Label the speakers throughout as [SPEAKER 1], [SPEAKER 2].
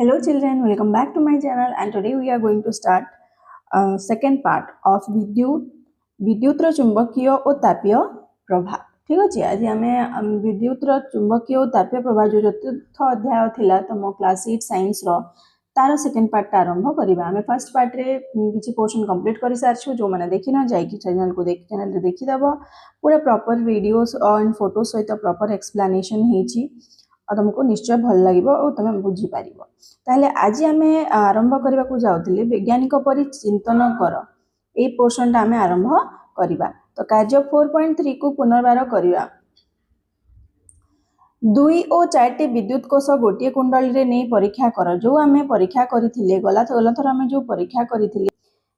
[SPEAKER 1] Hello children, welcome back to my channel and today we are going to start second part of विद्युत चुंबकीय और तापीय प्रभाव। ठीक अच्छे आज आम विद्युत चुंबकीय और तापीय प्रभाव जो चतुर्थ अध्याय थिला तुम क्लास 8 साइंस रो तार सेकेंड पार्ट आरंभ करवा। आम फर्स्ट पार्ट रे किसी पोर्शन कंप्लीट कर सारी जो मैंने देखी ना जाकि चैनल को चैनल देखीदेव पूरा प्रॉपर वीडियोस एंड फोटो सहित प्रॉपर एक्सप्लेनेशन होती तुमको निश्चय भल लगे और तुम बुझीपार। ताहले आज आम आरंभ करने को जाऊे वैज्ञानिक पर चिंतन कर ये पोर्शन आम आरंभ करवा। तो कार्य 4.3 को पुनर्बार करवा। 2 और 4 विद्युत कोष गोटे कुंडली रे नहीं परीक्षा कर जो आम परीक्षा करथिले गला थर आम जो परीक्षा करथिले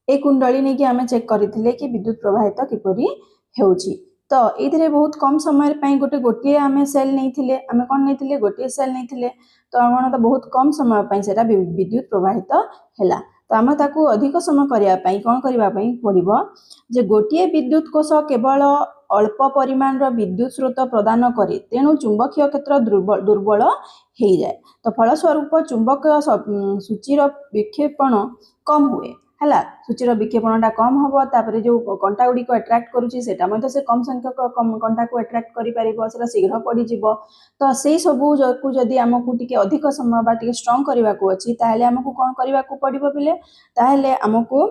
[SPEAKER 1] ए कुंडली नहीं कि आम चेक करथिले कि विद्युत प्रवाहित किपरि हेउची। तो ये बहुत कम समय गोटे गोटे आम सेल नहीं आम कौन नहीं गोटे सेल नहीं तो आम तो बहुत कम समय से विद्युत प्रवाहित है। तो आम ताकू अधिक समय करने कौन करने पड़ो जे गोटे विद्युत कोष केवल अल्प परिमाण विद्युत स्रोत प्रदान करे तेणु चुंबकीय क्षेत्र दुर्बल हो जाए। तो फलस्वरूप चुंबक सूचीर विक्षेपण कम हुए है। सूचीर विक्षेपणटा कम हम तापर जो कंटा गुड़ी को अट्राक्ट करुच्ची से कम संख्यक कंटा को अट्राक्ट कर शीघ्र पड़ज। तो से सबू को जदि आमको टी अधिक समय टी स्ट्रंग करने को अच्छी ताहले आमको कौन करने को पड़ो पिले ताहले आमको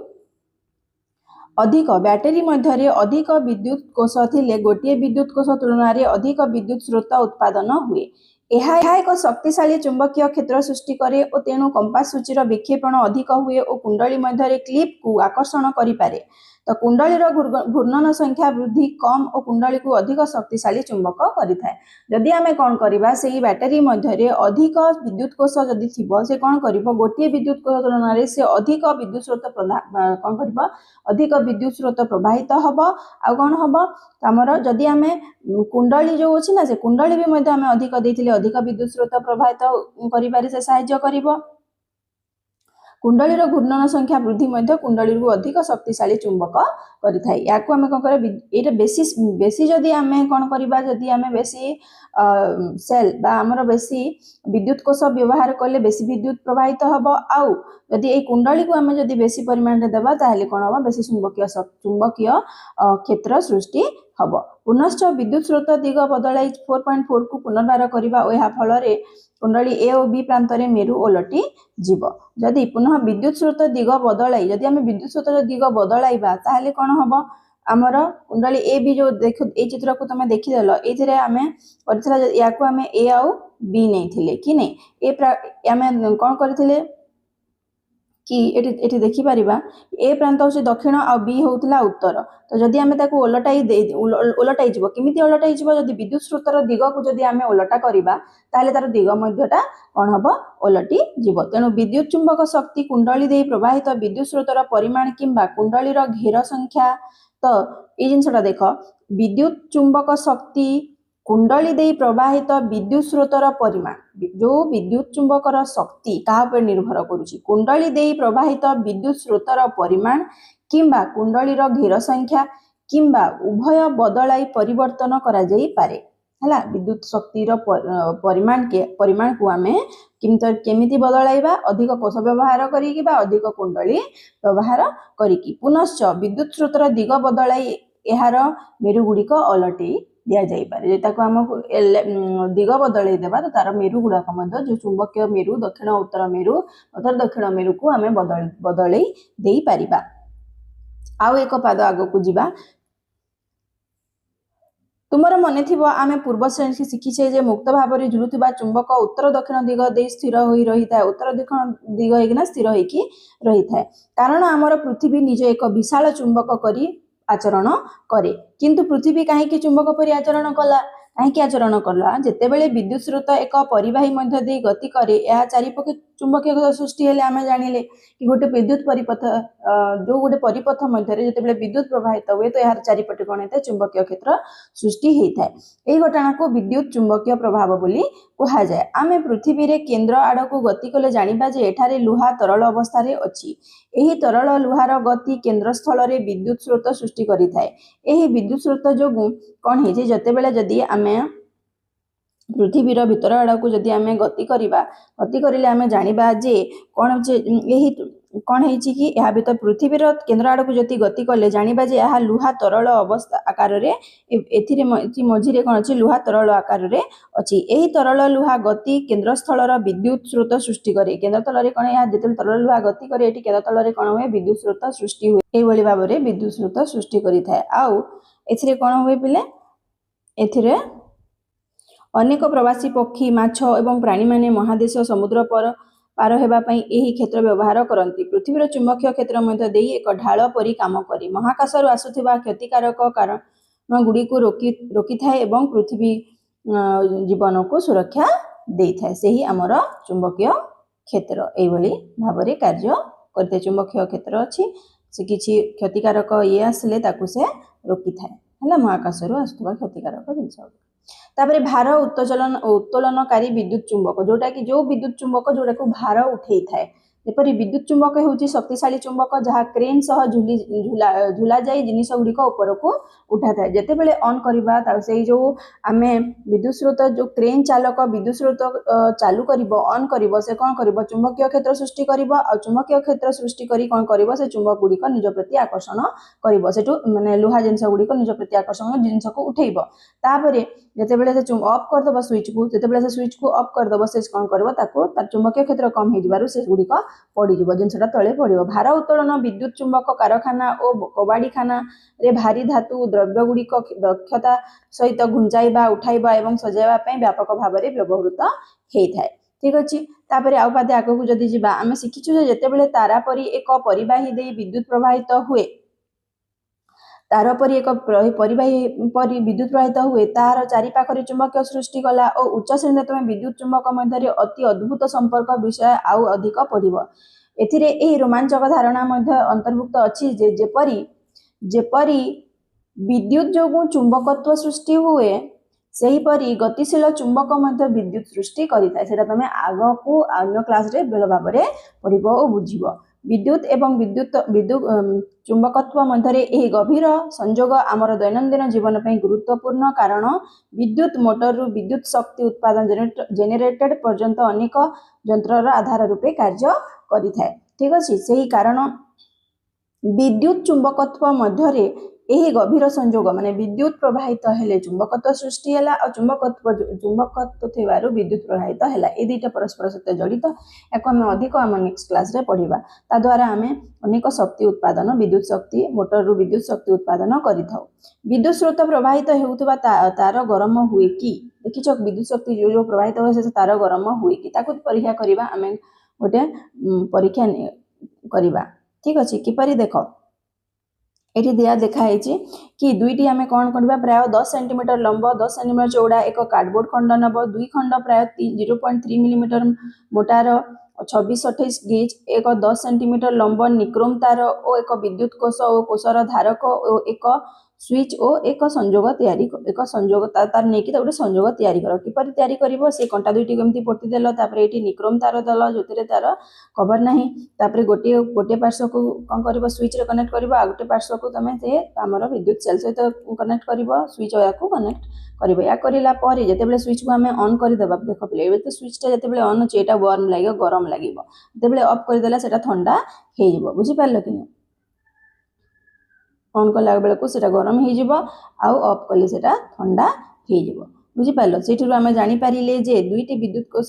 [SPEAKER 1] अधिक बैटेरी मध्य अधिक विद्युत कोष थिले गोटे विद्युत कोष तुलन में अधिक विद्युत स्रोत उत्पादन हुए। यह एक शक्तिशाली चुंबकीय क्षेत्र सृष्टि करे और तेणु कंपास सूचीर विक्षेपण अधिक हुए और कुंडली मध्य क्लिप को आकर्षण करें। तो कुंडलीर घूर्णन संख्या वृद्धि कम और कुंडली को अधिक शक्तिशाली चुंबक करें। जदि आम कौन करवा से बैटेरी मध्य अधिक विद्युत कोष जदि थी से कौन कर गोटे विद्युत कोष तुलन में से अधिक विद्युत स्रोत कौन कर अधिक विद्युत स्रोत प्रवाहित हम आ कौन हम आमर जदि आम कुंडली जो अच्छी ना से कुंडली भी आम अधिक देते अधिक विद्युत स्रोत प्रवाहित कर साहाय्य कर। कुंडलीर घूर्णन संख्या वृद्धि कुंडली को अधिक शक्तिशाली चुंबक करें। या आम कौन कर बेसी जदि आम कौन करवा जदि आम बेसी सेल आमर बेसी विद्युत कोष व्यवहार कले बेसी विद्युत प्रवाहित हम आउ जदि ये कुंडली को आम जदि बेसी परिमाण में देवा ताहले कौन हम बेसी चुंबकीय क्षेत्र सृष्टि हम। पुनश्च विद्युत स्रोत दिग बदलाई 4.4 को पुनर्बार करवा और यह फल कुंडली ए और बी प्रांत में मेरु ओलटी जीव। जदि पुनः विद्युत स्रोत दिग बदलाई जदि आम विद्युत स्रोत दिग बदलाइबा ताहले कौन हम आमर कुंडली ए बी जो देख ए चित्र को तुम देखीदेल ये आम कर आम ए आउ बी नहीं कि नहीं आम कौन करथिले कि एटी देखी पारिबा ए प्रांत होची दक्षिण आ बी होउतला उत्तर। तो जदि आमे ताको ओलटाई जीवो किमिति ओलटाई जीवो जदि विद्युत स्रोतर दिग को जदि आमे ओलटा करिबा ताले तार दिग मध्यटा कोन हबो ओलटी जीवो। तेणु विद्युत चुंबक शक्ति कुंडली दे प्रवाहित विद्युत स्रोतर परिमाण किंबा कुंडलीर घेर संख्या। तो ये जिनसटा देख विद्युत चुंबक शक्ति कुंडली दे प्रवाहित विद्युत स्रोतर परिमाण जो विद्युत चुंबकर शक्ति क्या निर्भर करुच्ची कुंडली दे प्रवाहित विद्युत स्रोतर परिमाण किंबा कुंडलीर घेर संख्या किंबा उभय बदलाई परिवर्तन करा जाई पारे है। विद्युत शक्तिर परिमाण को आम केमिति बदलाइबा अधिक कोष व्यवहार करी अधिक कुंडली व्यवहार करी। पुनश्च विद्युत स्रोतर दिग बदलाई यार मेरु गुड़िक ओलटै दिया जाई पारे आमको दिग बदल देवा तो तार मेरु गुड़ाक जो चुंबकीय मेरु दक्षिण उत्तर मेरु उत्तर दक्षिण मेरु को आम बदल दे पारिबा। आउ एक पाद आग को जीवा। तुमर मन थी आम पूर्व श्रेणी शिखीचे जे मुक्त भाव में झुलुवा चुंबक उत्तर दक्षिण दिग दे स्थिर हो रही है उत्तर दक्षिण दिग होना स्थिर होकी रही है कारण आमर पृथ्वी निज एक विशाल चुंबक करी आचरण करे। किंतु पृथ्वी कहीं चुंबक परि आचरण कला कहीं आचरण कला जितेबले विद्युत स्रोत एक परिवाही मध्य दे गति करे या चारिपक्षे चुंबकीय सृष्टि हेले आम जानिले कि गोटे विद्युत परिपथ जो गोटे परिपथ मध्य जितेबले विद्युत प्रवाहित हुए तो यार चारिपटे कौन होता है चुंबकीय क्षेत्र सृष्टि होता है। यही घटना को विद्युत चुंबकीय प्रभाव बोली कहा जाए। आम पृथ्वी रे केन्द्र आड़ को गति कले जानिबा जे एठारे लुहा तरल अवस्था रे अछि। एही तरल लुहार गति केन्द्र स्थल रे विद्युत स्रोत सृष्टि करि थाए। एही विद्युत स्रोत जोगु कौन है जेतेबेले जदि आम पृथ्वीर भितर आड़क जदि आम गति करवा गति करें आम जाना जे कौन यही कौन है कि यह भर पृथ्वीर केन्द्र आड़क जदि गति कले जाना जे यह लुहा तरल अवस्था आकार मझीरे कौन अच्छी लुहा तरल आकार अच्छी यही तरल लुहा गति केन्द्रस्थल विद्युत स्रोत सृष्टि करे केन्द्र तल कौन यह जो तरल लुहा गति करे केन्द्र तल कौन हुए विद्युत स्रोत सृष्टि हुए यही भाव में विद्युत स्रोत सृष्टि करें आउ कौन हुए पिले ए अनेक प्रवासी पक्षी माछ एवं प्राणी माने महादेश समुद्र पर पार होगापी यही क्षेत्र व्यवहार करती पृथ्वीर चुंबकीय क्षेत्र मध्य देई एक ढाल परी काम करी महाकाशर आसुथिबा क्षतिकारक कारण गुड़ी को रोकी थाए एवं पृथ्वी जीवन को सुरक्षा दे थाए से ही आमर चुंबकीय क्षेत्र यही भाव में कार्य करते चुंबकीय क्षेत्र अच्छी से किसी क्षतिकारक ये आसले से रोकी थाए महाकाशर आसुथिबा क्षतिकारक जिनस तापर भार उत्तोलनकारी विद्युत चुंबक जोटा कि जो विद्युत चुंबक जोटा को भार उठे थाए जेपरी विद्युत चुंबक होची शक्तिशाली चुंबक जहाँ क्रेन सह झुला जाई जिनिस गुड़िक ऊपर को उठा थाए जिते बेले ऑन करवा से जो आम विद्युत स्रोत जो क्रेन चालक विद्युत स्रोत चालू कर ऑन कर से कौन कर चुंबकीय क्षेत्र सृष्टि कर चुंबकीय क्षेत्र सृष्टि कर कौन कर से चुंबक गुड़िक निज प्रति आकर्षण कर सेठू माने लुहा जिनस गुड़िक निज प्रति आकर्षण जिनस को उठेब तापर जिते बेले से ऑफ करदेव स्विच को जिते से स्विच को ऑफ करदेव से कौन कर चुंबकीय क्षेत्र कम हो से गुड़िक पड़ज जिनसा तले पड़ो भार उत्तोलन विद्युत चुंबक कारखाना और कबाड़ीखाना रे भारी धातु द्रव्य गुड़िक दक्षता सहित घुंचाइबा उठाइबा एवं सजाइबा व्यापक भाव में व्यवहृत होता है ठीक अच्छे तापर आउ पादे आगक जदि जावा आम शिखीचु जिते तारा परी एक परिवाही दे विद्युत प्रवाहित हुए तार परी एक परिवाही परी विद्युत प्रवाहित हुए तार चारिपाखरे चुंबक सृष्टि कला और उच्च श्रेणी तुम विद्युत चुंबक मध्य अति अद्भुत संपर्क विषय आउ अधिक पढ़व एथिरे रोमांचक धारणा मध्य अंतर्भुक्त अच्छी जेपरी विद्युत जो चुंबकत्व सृष्टि हुए सेहीपरि गतिशील चुंबक मध्य विद्युत सृष्टि करिଥାଏ सेटा तमे आगो को अन्य क्लास रे बेल भाव रे पढ़िबो और बुझिबो विद्युत एवं विद्युत चुंबकत्व मध्य यह गभीर संयोग आमर दैनंदिन जीवन पर गुरुत्वपूर्ण कारण विद्युत मोटर रु विद्युत शक्ति उत्पादन जेनेरेटेड पर्यंत अनेक यंत्रर आधार रूपे कार्य करिଥାଏ ठीक अछि सेही कारण विद्युत चुंबकत्व मध्य यही गभीर संयोग माने विद्युत प्रवाहित हेले चुंबकत्व सृष्टि है और चुंबकत्व थिबारु विद्युत प्रवाहित है ये दुईटा परस्पर सहित जड़ित या अधिक आम नेक्स्ट क्लास रे पढ़िबा ता द्वारा आम अनेक शक्ति उत्पादन विद्युत शक्ति मोटर रु विद्युत शक्ति उत्पादन करिथाउ विद्युत स्रोत प्रवाहित हेउथबा तार गरम हुए कि देखिछ विद्युत शक्ति जो जो प्रवाहित हो से तार गरम हुए कि ताकू परीक्षा करिबा आम गोटे परीक्षा करिबा ठीक अछि किपरि देखो एठी दिया देखाई कि दुईटी आम कौन करवा प्राय 10 सेंटीमीटर लंब 10 सेंटीमीटर चौड़ा एक कार्डबोर्ड खंड नब दुई खंड प्राय 0.3 मिलीमीटर मोटार 26-28 गेज एक 10 सेंटीमीटर लंब निक्रोम तार और एक विद्युत कोष और कोषर धारक और एक स्विच और एक संयोग तैयारी एक संयोग तार नहीं कि गोटे संयोग तैयारी कर किपर तैयारी कर से कंटा दुईटी केमती पोटी देल ये निक्रोम तार दल जो तार कवर नहीं तापर गोटे गोटे पार्श्व को कौन कर स्विच रे कनेक्ट कर गोटे पार्श्व को तुम से आमर विद्युत सेल सहित कनेक्ट कर स्विच या कनेक्ट कर या करापर जिते स्विच को आम ऑन करदे देख पे तो स्विचटा जिते ऑन अच्छे यहाँ वार्म लगे गरम लगे जिते ऑफ करदेला से ठंडा हो बुझीपार कि नहीं ऑन कला बेल को सेटा गरम हो ऑफ कले से ठंडा हो बुझीपार से आम जापर जे दुईटी विद्युत कोष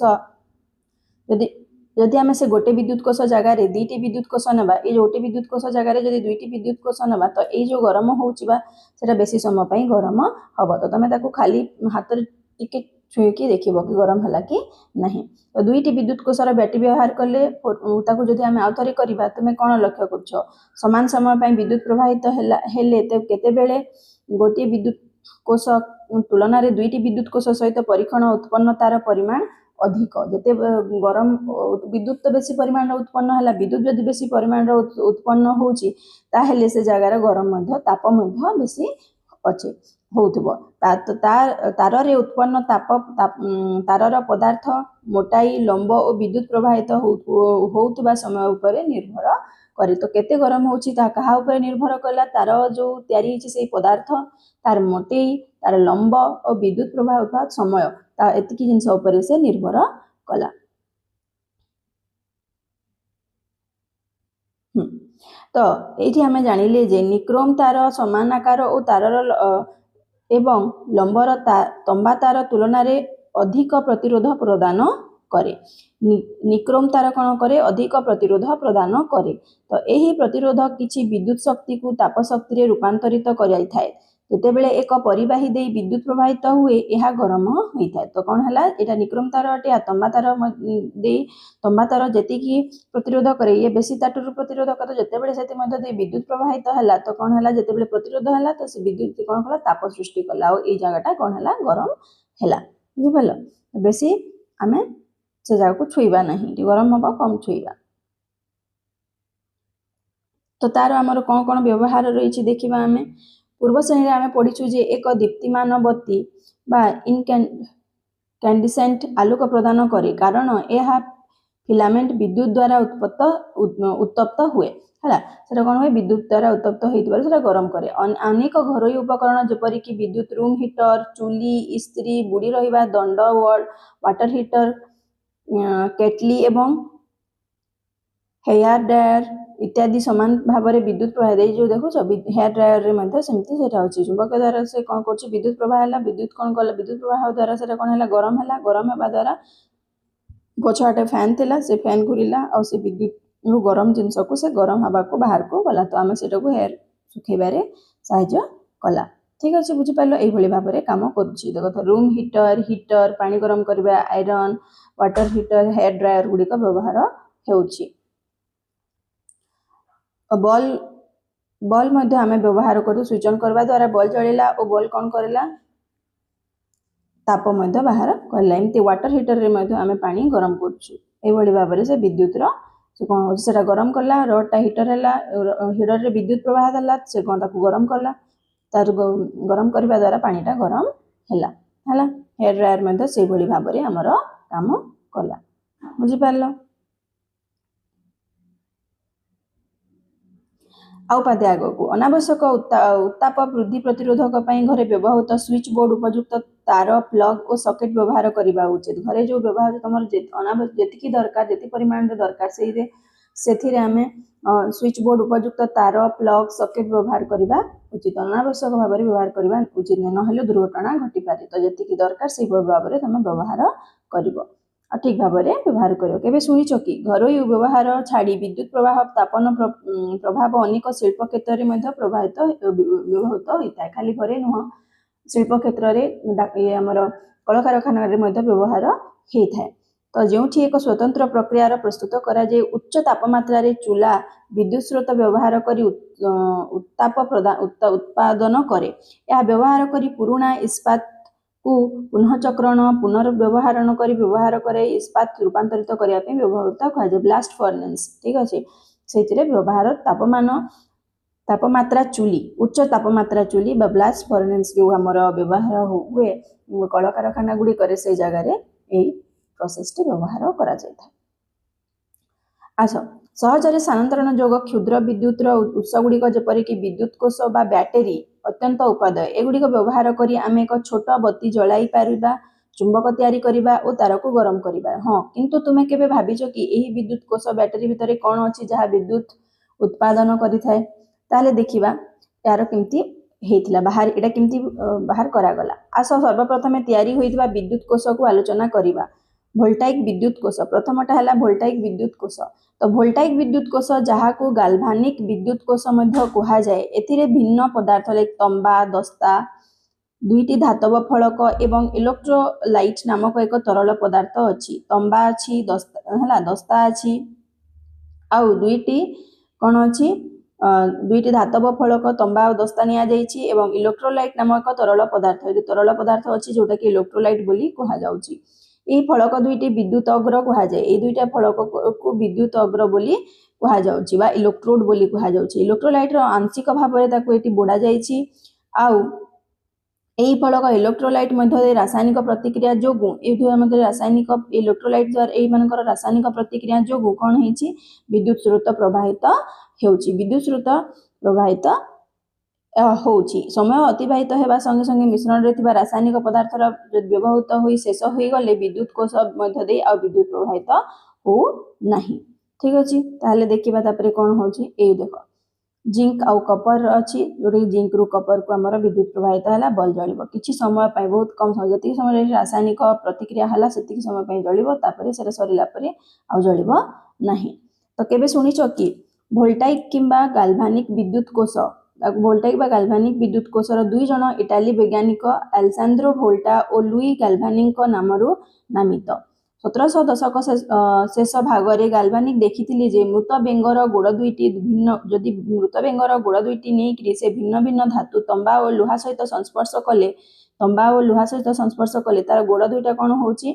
[SPEAKER 1] जदि आम से गोटे विद्युत कोष जगार दुईटी विद्युत कोष ना ये गोटे विद्युत कोष जगार दुईटी विद्युत कोष ना तो ये जो गरम होटा बेसी समय गरम हम तो तुम खाली हाथ टिके छुईकी देखिए कि गरम है कि नहीं तो दुईटी विद्युत कोषर बैटरी व्यवहार कले जदि आम आउ थे करवा तुम कौन लक्ष्य कर समान समय विद्युत प्रवाहित हेले केतेबेले गोटे विद्युत कोष तुलन में दुईटी विद्युत कोष सहित परीक्षण उत्पन्न तार परिमाण अधिक जिते गरम विद्युत तो बेसी परिमाण उत्पन्न है विद्युत जदि बेसी परिमाण उत्पन्न होची ताहेले से जगार गरम ताप बेसी अच्छे होउथबो तार रे उत्पन्न ताप तारर पदार्थ मोटाई लंब और विद्युत प्रवाहित होउथबा समय उपरे निर्भर करे तो केते गरम होउची ता कहा ऊपर निर्भर कला तार जो तयारी होची से पदार्थ तार मोटेई तार लंब और विद्युत प्रवाह होता समय ता एतिकी जिंस ऊपर से निर्भर कला। तो ये आम जानिले जे निक्रोम तार समान आकार और तार एवं लंबर तंबा तार तुलन में अधिक प्रतिरोध प्रदान करे। निक्रोम तार कौन करे अधिक प्रतिरोध प्रदान करे। तो यही प्रतिरोध किसी विद्युत शक्ति को ताप शक्ति रे रूपांतरित कराई थाए जेतेबेले एक परिवाही दे विद्युत प्रवाहित हुए यह गरम होता है। तो कौन है यहाँ निक्रोम तार अटे आ तंबा तार दे तंबा तार जी प्रतिरोध करे ये बेसी ताटू प्रतिरोधक तो जितेबले से विद्युत प्रवाहित है तो कौन है जितेबले प्रतिरोध है तो से विद्युत कौन कला ताप सृष्टि कला और ये जगटा कौन है गरम है बुझिपाल। बेसी आम से जगह को छुईबा नहीं गरम हम कम छुईबा। तो तार आमर कौन कौन व्यवहार रही देखा आम पूर्व श्रेणी आम पढ़ीचु जे एक दीप्तिमान बत्ती बा इनकैंडिसेंट आलोक प्रदान करे कारण यह फिलामेंट विद्युत द्वारा उत्तप्त हुए है से कौन हुए विद्युत द्वारा उत्तप्त होता गरम करे। अनेक घरोई उपकरण जेपरिक विद्युत रूम हीटर चूली इस्त्री बुड़ी रहा दंड वाटर हीटर केटली एवं हेयर ड्रायर इत्यादि समान भाव में विद्युत प्रवाह दे जो देखो हेयर ड्रायर में सेमती अच्छी चुंबक द्वारा से कौन कर विद्युत प्रवाह है विद्युत कौन कला विद्युत प्रवाह द्वारा से कौन है गरम है गरम होगा द्वारा पछाटे फैन थिला से फैन घूरला और से विद्युत गरम जिनस को से गरम हवा को बाहर को गला तो आम से हेयर सुखेबारे साहाय्य कला। ठीक अच्छे बुझिपाल ये भाव में कम कर रूम हीटर हीटर पानी गरम करवा iron water heater hair dryer गुड़िक व्यवहार होउछि। बॉल बॉल मध्य आम व्यवहार करूँ स्विच ऑन करवा द्वारा बॉल जलिला और बॉल कौन करला ताप मध्य बाहर करला। एमती वाटर हीटर रे मध्य आम पानी गरम करुछु एभली भाव में से विद्युत से कौन हो सेटा गरम करला रडटा हीटर है हीटर रे विद्युत प्रवाह देला से कौन ताकू गरम करला तार गरम करवा द्वारा पानीटा गरम है हेयर ड्रायर मध्य से भली भाव में आमर काम कला बुझिपार। आउपादे आग को अनावश्यक उत्ताप वृद्धि प्रतिरोधक घरे व्यवहृत स्विच बोर्ड उपयुक्त तार प्लग और सॉकेट व्यवहार करने उचित। घरे जो व्यवहार तुम जी दरकार जी परिमाण दरकार से आम स्विच बोर्ड उपयुक्त तार प्लग सॉकेट व्यवहार करने उचित अनावश्यक भाव में व्यवहार करने उचित ना दुर्घटना घटी पारे। तो जी दरकार से भाव में तुम व्यवहार कर ठीक भाव में व्यवहार कर केबे शुणिच कि घरोई व्यवहार छाड़ी विद्युत प्रवाह तापन प्रभाव अनेक शिल्प क्षेत्र में प्रभावित व्यवहृत होता है। खाली घरे नुह शिल्प क्षेत्र में आमर कल कारखाना व्यवहार होता है। तो जो एक स्वतंत्र प्रक्रिया प्रस्तुत कराए उच्च तापमात्रा चूला विद्युत स्रोत व्यवहार कर उत्ताप उत्पादन करे यह व्यवहार कर पुराणा इस्पात को पुनःचक्रण पुनर्व्यवहारण कर व्यवहार करे इस्पात रूपांतरित करने व्यवहृत कहुए ब्लास्ट फर्नेस। ठीक अच्छे से व्यवहार तापमात्रा चूली उच्च तापमात्रा चूली ब्लास्ट फर्नेस जो आमर व्यवहार हुए कल कारखाना गुड़िक से जगार यही प्रोसेस टी व्यवहार करा जाय था। अच्छा सहजरे स्थानांतरण जोग क्षुद्र विद्युत उत्स गुड़िक जेपरिक विद्युत कोष बा बैटेरी अत्यंत उपादेय एगुड़िक व्यवहार करी आम एक छोट बत्ती जलाई पारिबा चुंबक तैयारी करिबा और तार को गरम करिबा। हाँ किंतु तुमे केबे भाबिच कि एही विद्युत कोष बैटेरी भितर कौन अच्छी जहाँ विद्युत उत्पादन करिथाए ताले देखिबा यार केमती हेइथिला बाहर एटा केमती बाहर करागला। आस सर्वप्रथमे तैयारी होइथिबा विद्युत कोष को आलोचना करिबा। वोल्टाइक विद्युत कोष प्रथमटा है वोल्टाइक विद्युत कोष। तो वोल्टाइक विद्युत कोष जहाँ को गाल्भानिक विद्युत कोष मध्य कहा जाए एथिरे भिन्न पदार्थ लाइक तंबा दस्ता दुईटी धातव फलक एवं इलेक्ट्रोलाइट नामक एक तरल पदार्थ अच्छी तंबा अच्छी दस्ता अच्छी आउ दुईटी कौन अच्छी दुईटी धातव फलक तंबा और दस्ता निया जाइछि एवं इलेक्ट्रोलाइट नामक तरल पदार्थ अच्छी जोटा कि इलेक्ट्रोलाइट बोली कहा जाउछि। यही फलक दुईटी विद्युत अग्र कहा जाए ये दुईटा फलक को विद्युत अग्र बोली कहा जाउछि बा इलेक्ट्रोड बोली कहा जाउछि। इलेक्ट्रोलाइट रो आंशिक भाव में ताको एटी बोडा जाइछि आउ ଏହି ଫଳକ ଇଲେକ୍ଟ୍ରୋଲାଇଟ୍ ମଧ୍ୟରେ ରାସାୟନିକ ପ୍ରତିକ୍ରିୟା ଯୋଗୁଁ ଏଇ ମଧ୍ୟରେ ରାସାୟନିକ ଇଲେକ୍ଟ୍ରୋଲାଇଟ୍ ଦ୍ୱାରା ଏଇମାନଙ୍କର ରାସାୟନିକ ପ୍ରତିକ୍ରିୟା ଯୋଗୁଁ କ'ଣ ହେଇଛି ବିଦ୍ୟୁତ ସ୍ରୋତ ପ୍ରବାହିତ ହେଉଛି। ବିଦ୍ୟୁତ ସ୍ରୋତ ପ୍ରବାହିତ ହେଉଛି। ସମୟ ଅତିବାହିତ ହେବା ସଙ୍ଗେ ସଙ୍ଗେ ମିଶ୍ରଣରେ ଥିବା ରାସାୟନିକ ପଦାର୍ଥର ବ୍ୟବହୃତ ହୋଇ ଶେଷ ହୋଇଗଲେ ବିଦ୍ୟୁତ କୋଷ ମଧ୍ୟ ଦେଇ ଆଉ ବିଦ୍ୟୁତ ପ୍ରବାହିତ ହଉ ନାହିଁ। ଠିକ ଅଛି, ତାହେଲେ ଦେଖିବା ତାପରେ କ'ଣ ହେଉଛି। ଏଇ ଦେଖ ଜିଙ୍କ ଆଉ କପର ଅଛି, ଯୋଉଟାକି ଜିଙ୍କରୁ କପରକୁ ଆମର ବିଦ୍ୟୁତ ପ୍ରବାହିତ ହେଲା, ବଲ୍ ଜଳିବ କିଛି ସମୟ ପାଇଁ, ବହୁତ କମ ସମୟ, ଯେତିକି ସମୟରେ ରାସାୟନିକ ପ୍ରତିକ୍ରିୟା ହେଲା ସେତିକି ସମୟ ପାଇଁ ଜଳିବ, ତାପରେ ସେଟା ସରିଲା ପରେ ଆଉ ଜଳିବ ନାହିଁ। ତ କେବେ ଶୁଣିଛ କି ଭୋଲ୍ଟାଇକ କିମ୍ବା ଗାଲଭାନିକ ବିଦ୍ୟୁତ କୋଷ, ଭୋଲ୍ଟାଇକ ବା ଗାଲଭାନିକ ବିଦ୍ୟୁତ କୋଷର 2 ଜଣ ଇଟାଲୀ ବୈଜ୍ଞାନିକ ଆଲେସାନ୍ଦ୍ରୋ ଭୋଲ୍ଟା ଓ ଲୁଇ ଗାଲଭାନିଙ୍କ ନାମରୁ ନାମିତ। 1700 ଦଶକ ଶେଷ ଭାଗରେ ଗାଲଭାନିକ ଦେଖିଥିଲେ ଯେ ମୃତ ବେଙ୍ଗର ଗୋଡ଼ ଦୁଇଟି ଭିନ୍ନ, ଯଦି ମୃତ ବେଙ୍ଗର ଗୋଡ଼ ଦୁଇଟି ନେଇକରି ସେ ଭିନ୍ନ ଭିନ୍ନ ଧାତୁ ତମ୍ବା ଓ ଲୁହା ସହିତ ସଂସ୍ପର୍ଶ କଲେ, ତମ୍ବା ଓ ଲୁହା ସହିତ ସଂସ୍ପର୍ଶ କଲେ ତାର ଗୋଡ଼ ଦୁଇଟା କ'ଣ ହେଉଛି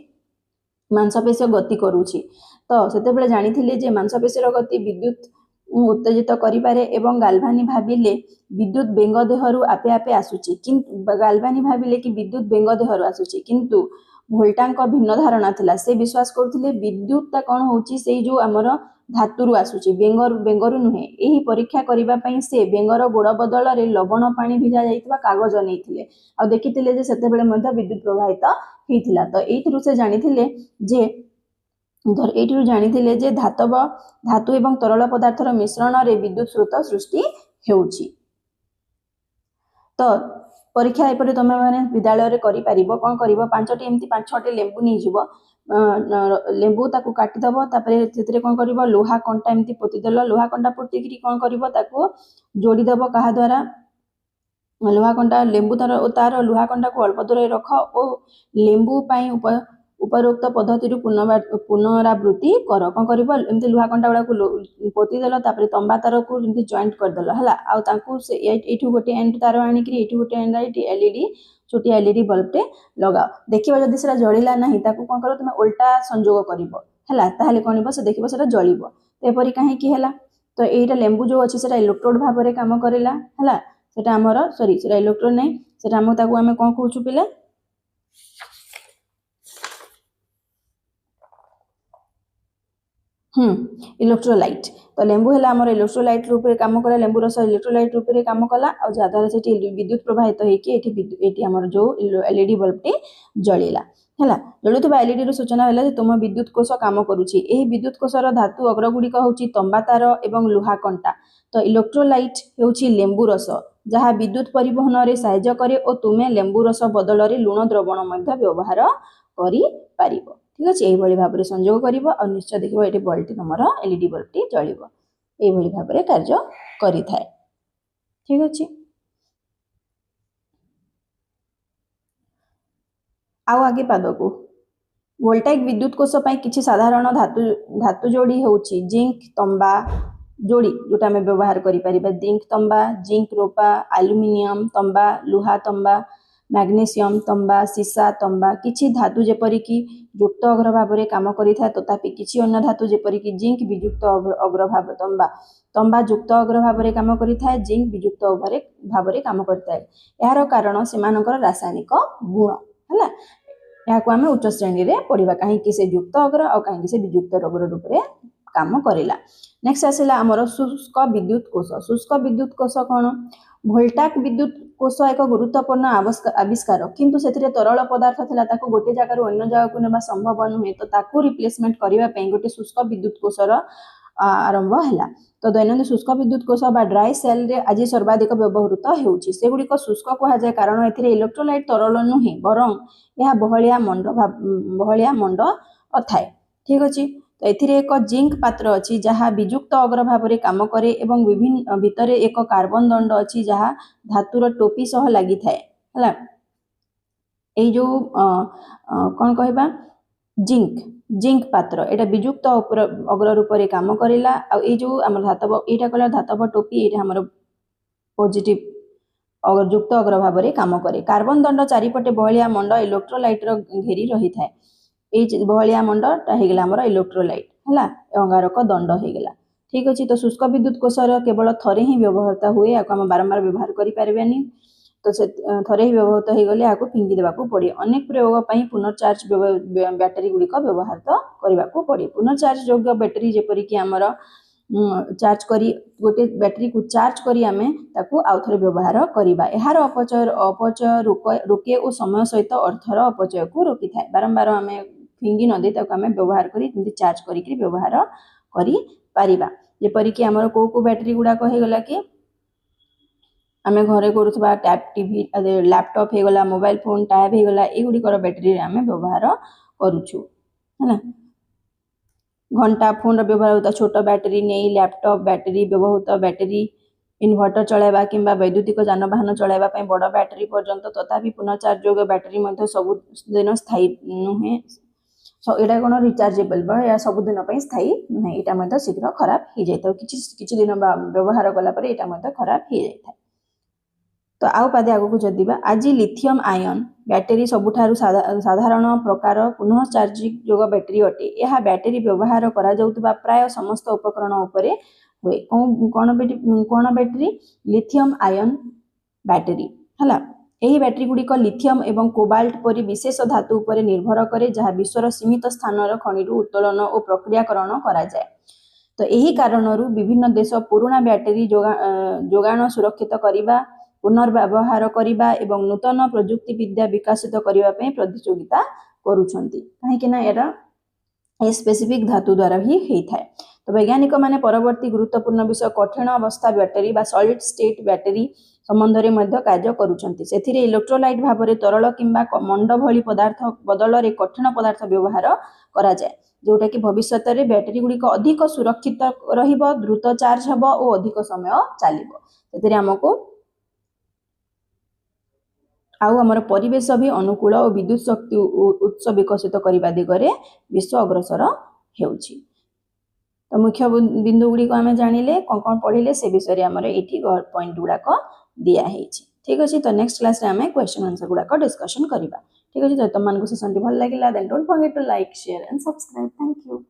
[SPEAKER 1] ମାଂସପେଶୀ ଗତି କରୁଛି। ତ ସେତେବେଳେ ଜାଣିଥିଲେ ଯେ ମାଂସପେଶୀର ଗତି ବିଦ୍ୟୁତ ଉତ୍ତେଜିତ କରିପାରେ ଏବଂ ଗାଲଭାନି ଭାବିଲେ ବିଦ୍ୟୁତ ବେଙ୍ଗ ଦେହରୁ ଆପେ ଆପେ ଆସୁଛି, କିନ୍ତୁ ଗାଲଭାନି ଭାବିଲେ କି ବିଦ୍ୟୁତ ବେଙ୍ଗ ଦେହରୁ ଆସୁଛି, କିନ୍ତୁ ଭୋଲ୍ଟାଙ୍କ ଭିନ୍ନ ଧାରଣା ଥିଲା। ସେ ବିଶ୍ୱାସ କରୁଥିଲେ ବିଦ୍ୟୁତଟା କ'ଣ ହେଉଛି ସେଇ ଯେଉଁ ଆମର ଧାତୁରୁ ଆସୁଛି, ବେଙ୍ଗରୁ ନୁହେଁ। ଏହି ପରୀକ୍ଷା କରିବା ପାଇଁ ସେ ବେଙ୍ଗର ଗୋଡ଼ ବଦଳରେ ଲବଣ ପାଣି ଭିଜା ଯାଇଥିବା କାଗଜ ନେଇଥିଲେ ଆଉ ଦେଖିଥିଲେ ଯେ ସେତେବେଳେ ମଧ୍ୟ ବିଦ୍ୟୁତ ପ୍ରବାହିତ ହେଇଥିଲା। ତ ଏଇଥିରୁ ସେ ଜାଣିଥିଲେ ଯେ ଧାତୁ ଏବଂ ତରଳ ପଦାର୍ଥର ମିଶ୍ରଣରେ ବିଦ୍ୟୁତ ସ୍ରୋତ ସୃଷ୍ଟି ହେଉଛି। ତ ପରୀକ୍ଷା ଏପରି ତମେ ମାନେ ବିଦ୍ୟାଳୟରେ କରିପାରିବ। କ'ଣ କରିବ, 5ଟି ଏମିତି 5-6ଟି ଲେମ୍ବୁ ନେଇଯିବ, ଲେମ୍ବୁ ତାକୁ କାଟିଦେବ, ତାପରେ ସେଥିରେ କ'ଣ କରିବ ଲୁହା କଣ୍ଟା ଏମିତି ପୋତିଦେଲ, ଲୁହା କଣ୍ଟା ପୋତିକିରି କ'ଣ କରିବ ତାକୁ ଯୋଡ଼ିଦେବ କାହା ଦ୍ୱାରା, ଲୁହା କଣ୍ଟା ଲେମ୍ବୁ ତାର ଲୁହା କଣ୍ଟାକୁ ଅଳ୍ପ ଦୂରରେ ରଖ ଓ ଲେମ୍ବୁ ପାଇଁ ଉପରୋକ୍ତ ପଦ୍ଧତିରୁ ପୁନରାବୃତ୍ତି କର। କ'ଣ କରିବ ଏମିତି ଲୁହା କଣ୍ଟା ଗୁଡ଼ାକୁ ପୋତିଦେଲ, ତାପରେ ତମ୍ବା ତାରକୁ ଏମିତି ଜଏଣ୍ଟ କରିଦେଲ ହେଲା, ଆଉ ତାଙ୍କୁ ସେ ଏଇଠୁ ଗୋଟେ ଏଣ୍ଡ ତାର ଆଣିକିରି ଏଇଠୁ ଗୋଟେ ଏଣ୍ଡ ଏଲଇଡି ଛୋଟିଆ ଏଲଇଡି ବଲ୍ବଟେ ଲଗାଅ। ଦେଖିବ ଯଦି ସେଟା ଜଳିଲା ନାହିଁ ତାକୁ କ'ଣ କରିବ ତୁମେ ଓଲଟା ସଂଯୋଗ କରିବ ହେଲା, ତାହେଲେ କ'ଣ ହେବ ସେ ଦେଖିବ ସେଟା ଜଳିବ। ଏପରି କାହିଁକି ହେଲା, ତ ଏଇଟା ଲେମ୍ବୁ ଯେଉଁ ଅଛି ସେଟା ଇଲେକ୍ଟ୍ରୋଡ ଭାବରେ କାମ କରିଲା ହେଲା, ସେଟା ଆମର ସେଟା ଇଲେକ୍ଟ୍ରୋଡ ନାହିଁ, ସେଟା ତାକୁ ଆମେ କ'ଣ କହୁଛୁ ପିଲେ ଇଲେକ୍ଟ୍ରୋଲାଇଟ୍। ତ ଲେମ୍ବୁ ହେଲା ଆମର ଇଲେକ୍ଟ୍ରୋଲାଇଟ୍ ରୂପରେ କାମ କଲା, ଲେମ୍ବୁ ରସ ଇଲେକ୍ଟ୍ରୋଲାଇଟ୍ ରୂପରେ କାମ କଲା, ଆଉ ଯାହାଦ୍ୱାରା ସେଠି ବିଦ୍ୟୁତ ପ୍ରବାହିତ ହେଇକି ଏଠି ଆମର ଯେଉଁ ଏଲଇଡି ବଲ୍ବଟି ଜଳିଲା ହେଲା। ଜଳୁଥିବା ଏଲଇଡିରୁ ସୂଚନା ହେଲା ଯେ ତୁମ ବିଦ୍ୟୁତ କୋଷ କାମ କରୁଛି। ଏହି ବିଦ୍ୟୁତ କୋଷର ଧାତୁ ଅଗ୍ରଗୁଡ଼ିକ ହେଉଛି ତମ୍ବା ତାର ଏବଂ ଲୁହା କଣ୍ଟା। ତ ଇଲେକ୍ଟ୍ରୋଲାଇଟ୍ ହେଉଛି ଲେମ୍ବୁ ରସ, ଯାହା ବିଦ୍ୟୁତ ପରିବହନରେ ସାହାଯ୍ୟ କରେ ଓ ତୁମେ ଲେମ୍ବୁ ରସ ବଦଳରେ ଲୁଣ ଦ୍ରବଣ ମଧ୍ୟ ବ୍ୟବହାର କରିପାରିବ। ଠିକ ଅଛି, ଏଇଭଳି ଭାବରେ ସଂଯୋଗ କରିବ ଆଉ ନିଶ୍ଚୟ ଦେଖିବ ଏଠି ବଲ୍ବଟି ତୁମର ଏଲଇଡି ବଲ୍ବଟି ଜଳିବ। ଏଇଭଳି ଭାବରେ କାର୍ଯ୍ୟ କରିଥାଏ। ଠିକ ଅଛି, ଆଉ ଆଗେ ପାଦକୁ ଭୋଲ୍ଟାଇକ ବିଦ୍ୟୁତ କୋଷ ପାଇଁ କିଛି ସାଧାରଣ ଧାତୁ ଯୋଡ଼ି ହେଉଛି ଜିଙ୍କ ତମ୍ବା ଯୋଡ଼ି, ଯୋଉଟା ଆମେ ବ୍ୟବହାର କରିପାରିବା। ଜିଙ୍କ ତମ୍ବା, ଜିଙ୍କ ରୋପା, ଆଲୁମିନିୟମ ତମ୍ବା, ଲୁହା ତମ୍ବା, ମ୍ୟାଗ୍ନେସିୟମ ତମ୍ବା, ସୀସା ତମ୍ବା। କିଛି ଧାତୁ ଯେପରିକି ଯୁକ୍ତ ଅଗ୍ର ଭାବରେ କାମ କରିଥାଏ, ତଥାପି କିଛି ଅନ୍ୟ ଧାତୁ ଯେପରିକି ଜିଙ୍କ ବିଯୁକ୍ତ ଅଗ୍ର ତମ୍ବା ଯୁକ୍ତ ଅଗ୍ର ଭାବରେ କାମ କରିଥାଏ, ଜିଙ୍କ ବିଯୁକ୍ତ ଭାବରେ କାମ କରିଥାଏ। ଏହାର କାରଣ ସେମାନଙ୍କର ରାସାୟନିକ ଗୁଣ ହେଲା, ଏହାକୁ ଆମେ ଉଚ୍ଚ ଶ୍ରେଣୀରେ ପଢ଼ିବା, କାହିଁକି ସେ ଯୁକ୍ତ ଅଗ୍ର ଆଉ କାହିଁକି ସେ ବିଯୁକ୍ତ ଅଗ୍ର ରୂପରେ କାମ କରିଲା। ନେକ୍ସଟ ଆସିଲା ଆମର ଶୁଷ୍କ ବିଦ୍ୟୁତ କୋଷ। ଶୁଷ୍କ ବିଦ୍ୟୁତ କୋଷ କ'ଣ, ଭୋଲ୍ଟାଇକ ବିଦ୍ୟୁତ କୋଷ ଏକ ଗୁରୁତ୍ୱପୂର୍ଣ୍ଣ ଆବିଷ୍କାର, କିନ୍ତୁ ସେଥିରେ ତରଳ ପଦାର୍ଥ ଥିଲା, ତାକୁ ଗୋଟିଏ ଜାଗାରୁ ଅନ୍ୟ ଜାଗାକୁ ନେବା ସମ୍ଭବ ନୁହେଁ। ତ ତାକୁ ରିପ୍ଲେସମେଣ୍ଟ କରିବା ପାଇଁ ଗୋଟେ ଶୁଷ୍କ ବିଦ୍ୟୁତ କୋଷର ଆରମ୍ଭ ହେଲା। ତ ଦୈନନ୍ଦିନ ଶୁଷ୍କ ବିଦ୍ୟୁତ କୋଷ ବା ଡ୍ରାଏ ସେଲରେ ଆଜି ସର୍ବାଧିକ ବ୍ୟବହୃତ ହେଉଛି। ସେଗୁଡ଼ିକ ଶୁଷ୍କ କୁହାଯାଏ କାରଣ ଏଥିରେ ଇଲେକ୍ଟ୍ରୋଲାଇଟ୍ ତରଳ ନୁହେଁ, ବରଂ ଏହା ବହଳିଆ ମଣ୍ଡ ଥାଏ। ଠିକ ଅଛି, ତ ଏଥିରେ ଏକ ଜିଙ୍କ ପାତ୍ର ଅଛି ଯାହା ବିଯୁକ୍ତ ଅଗ୍ର ଭାବରେ କାମ କରେ ଏବଂ ଭିତରେ ଏକ କାର୍ବନ ଦଣ୍ଡ ଅଛି ଯାହା ଧାତୁର ଟୋପି ସହ ଲାଗିଥାଏ ହେଲା। ଏଇ ଯେଉଁ କ'ଣ କହିବା ଜିଙ୍କ ପାତ୍ର, ଏଇଟା ବିଯୁକ୍ତ ଅଗ୍ର ରୂପରେ କାମ କରିଲା, ଆଉ ଏଇ ଯେଉଁ ଆମର ଏଇଟା କଲା ଧାତବ ଟୋପି, ଏଇଟା ଆମର ପଜିଟିଭ ଯୁକ୍ତ ଅଗ୍ର ଭାବରେ କାମ କରେ। କାର୍ବନ ଦଣ୍ଡ ଚାରିପଟେ ବହଳିଆ ମଣ୍ଡ ଇଲେକ୍ଟ୍ରୋଲାଇଟର ଘେରି ରହିଥାଏ। ଏଇ ବହଳିଆ ମଣ୍ଡଟା ହେଇଗଲା ଆମର ଇଲେକ୍ଟ୍ରୋଲାଇଟ ହେଲା, ଅଙ୍ଗାରକ ଦଣ୍ଡ ହେଇଗଲା। ଠିକ ଅଛି, ତ ଶୁଷ୍କ ବିଦ୍ୟୁତ କୋଷର କେବଳ ଥରେ ହିଁ ବ୍ୟବହୃତ ହୁଏ, ଆକୁ ଆମେ ବାରମ୍ବାର ବ୍ୟବହାର କରିପାରିବାନି। ତ तो से थरे ही व्यवहृत हो गले आको फिंगी देबाकू पड़े अनेक प्रयोग पई पुनर्चार्ज बैटरी गुड़िक व्यवहार करने पड़े पुनर्चार्ज योग्य बैटरी जेपरि कि आमर चार्ज करी गोटे बैटरी को चार्ज करी आमे ताकू आउ थरे व्यवहार करिबा एहार अपचय रोके और समय सहित अर्थर अपचय को रोकी थाए बारंबार आमे फिंगी न दे ताकू आमे व्यवहार करी चार्ज करी व्यवहार करी पारिबा जेपरि कि आमर को बैटरी गुड़ाक हो गला कि आमे घरे करूथबा टैब टीवी लैपटॉप हो गला मोबाइल फोन टैब हो गला ए गुडी कर बैटरी रे आमे व्यवहार करूछु है ना घंटा फोन व्यवहार होता छोट बैटरी नहीं लैपटॉप बैटरी व्यवहृत बैटरी इन्वर्टर चलाइबा किंबा वैद्युतिक जानवाहन चलाइबा पई बड़ बैटरी पर्यंत तथापि पुनर्चार्ज योग्य बैटरी मध्ये सब दिन स्थायी नुहे एटा कोन रिचार्जेबल बा या सब दिन पई स्थायी नुहे एटा मध्ये शीघ्र खराब हो जाय किछि दिन व्यवहार कला पर एटा मध्ये खराब हो जाय तो आउ पादे आगो को जदिबा आज लिथियम आयन बैटरी सबुठारु साधारण प्रकार पुनः चार्जिंग जोग बैटरी अटे यह बैटरी व्यवहार करा जाउतबा प्राय समस्त उपकरण उपरे होए कोन बैटरी लिथियम आयन बैटरी हला एही बैटरी गुड़िक लिथियम एवं कोबाल्ट परी विशेष धातु उपरे निर्भर करे जहाँ विश्वर सीमित स्थान खनिरु उत्तोलन और प्रक्रियाकरण करा जाए तो यही कारणरू विभिन्न देश पुराना बैटरी जोगाण सुरक्षित करिबा पुनर्व्यवहार करिबा एवं नूतन प्रजुक्ति विद्या विकसित करिबा पे प्रतियोगिता करूछंती काहे कि ना एरा ए स्पेसिफिक धातु द्वारा ही हेई थाए तो वैज्ञानिक माने परवर्ती गुरुत्वपूर्ण विषय कठिन अवस्था बैटरी बा सॉलिड स्टेट बैटरी संबंध रे मध्य कार्य करूछंती सेथिरे इलेक्ट्रोलाइट भाबरे तरल किंबा मंड भली पदार्थ बदल रे कठिन पदार्थ व्यवहार करा जाय जोटा कि भविष्य रे बैटरी गुडी को अधिक सुरक्षित रहिबो द्रुत चार्ज हबो और अधिक समय चलिबो सेथिरे हमको आउ आमर परिवेश भी अनुकूल और विद्युत शक्ति उत्स विकसित करने दिगरे विश्व अग्रसर हेउछि तो मुख्य बिंदु गुड़ी को आम जानिले कौन पढ़िले से विषय आमर एठी पॉइंट गुड़ाक दिया हेछि ठीक अछि तो नेक्स्ट क्लास रे आम क्वेश्चन आंसर गुड़ाक डिस्कशन करबा ठीक अछि तो तुम को सेशन भल लागिला then don't forget to like share and subscribe thank you